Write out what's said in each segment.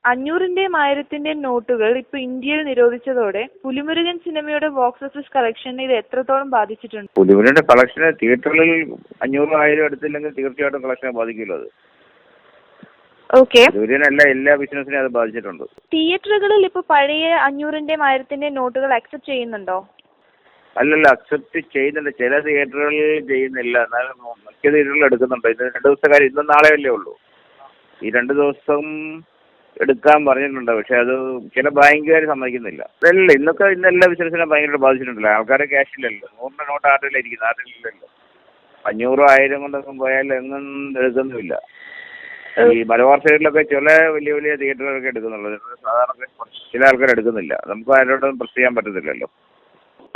500-ന്റെയും 1000-ന്റെയും നോട്ടുകൾ ഇപ്പൊ ഇന്ത്യയിൽ നിരോധിച്ചതോടെ പുലിമുരുകൻ സിനിമയുടെ ബോക്സ് ഓഫീസ് കളക്ഷനെ ഇത് എത്രത്തോളം ബാധിച്ചിട്ടുണ്ട്? പുലിമുരുകന്റെ കളക്ഷന് തിയേറ്ററുകളിൽ 500-1000 എടുത്തില്ലെങ്കിൽ തീർച്ചയായിട്ടും കളക്ഷനെ ബാധിക്കില്ല. അത് പുലിമുരുകനല്ല, എല്ലാ ബിസിനസിനെയും അത് ബാധിച്ചിട്ടുണ്ട്. തിയേറ്ററുകളിൽ ഇപ്പൊ പഴയ 500-ന്റെയും 1000-ന്റെയും നോട്ടുകൾ അക്സെപ്റ്റ് ചെയ്യുന്നുണ്ടോ? അല്ലല്ല, അക്സെപ്റ്റ് ചെയ്യുന്നുണ്ട്. ചില തിയേറ്ററുകളിൽ ചെയ്യുന്നില്ല, എന്നാലും മിക്ക തിയേറ്ററുകളിൽ എടുക്കുന്നുണ്ട്. ഇത് 2 ദിവസത്തെ കാര്യം, ഇന്നും നാളെയല്ലേ ഉള്ളൂ. ഈ 2 ദിവസം എടുക്കാൻ പറഞ്ഞിട്ടുണ്ട്. പക്ഷെ അത് ചില ബാങ്കുകാർ സമ്മതിക്കുന്നില്ല. അല്ല, ഇന്ന് എല്ലാ ബിസിനസിനെ ഭയങ്കരമായിട്ട് ബാധിച്ചിട്ടുണ്ടല്ലോ. ആൾക്കാരെ ക്യാഷില്ലല്ലോ. 100 നോട്ട് ആട്ടിലിരിക്കുന്നു, ആട്ടിലില്ലല്ലോ. 500 1000 കൊണ്ടൊന്നും പോയാൽ എങ്ങും എടുക്കുന്നുമില്ല. ഈ മലബാർ സൈഡിലൊക്കെ ചില വലിയ വലിയ തിയേറ്ററുകളൊക്കെ എടുക്കുന്നുള്ളൂ. സാധാരണ ചില ആൾക്കാർ എടുക്കുന്നില്ല. നമുക്ക് ആരോടും പ്രസ് ചെയ്യാൻ പറ്റത്തില്ലല്ലോ.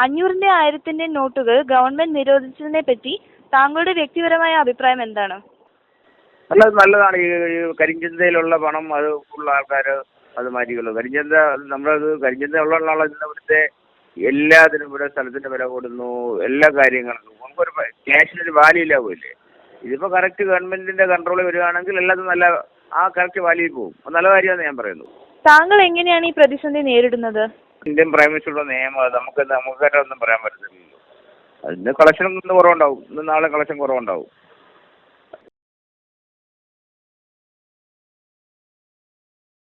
500-ന്റെയും 1000-ന്റെയും നോട്ടുകൾ ഗവൺമെന്റ് നിരോധിച്ചതിനെ പറ്റി താങ്കളുടെ വ്യക്തിപരമായ അഭിപ്രായം എന്താണ്? നല്ലതാണ്. ഈ കരിഞ്ചന്തയിലുള്ള പണം അത് ഉള്ള ആൾക്കാർ അത് മാറ്റിക്കുള്ളൂ. കരിഞ്ചന്ത ഉള്ള ഇവിടുത്തെ എല്ലാത്തിനും ഇവിടെ സ്ഥലത്തിന്റെ വില കൂടുന്നു, എല്ലാ കാര്യങ്ങൾക്കും. നമുക്കൊരു ക്യാഷിനൊരു വാല്യൂ ഇല്ല പോയില്ലേ. ഇതിപ്പോ കറക്റ്റ് ഗവൺമെന്റിന്റെ കൺട്രോളിൽ വരികയാണെങ്കിൽ എല്ലാതും നല്ല കറക്റ്റ് വാല്യൂ പോകും. നല്ല കാര്യമാണ് ഞാൻ പറയുന്നത്. താങ്കൾ എങ്ങനെയാണ് ഈ പ്രതിസന്ധി നേരിടുന്നത്? ഇന്ത്യൻ പ്രൈം മിനിസ്റ്ററുടെ നിയമം നമുക്കായിട്ടൊന്നും പറയാൻ പറ്റത്തില്ലല്ലോ. അതിന് കളക്ഷൻ ഇന്ന് കുറവുണ്ടാവും, ഇന്ന് നാളെ കളക്ഷൻ കുറവുണ്ടാവും.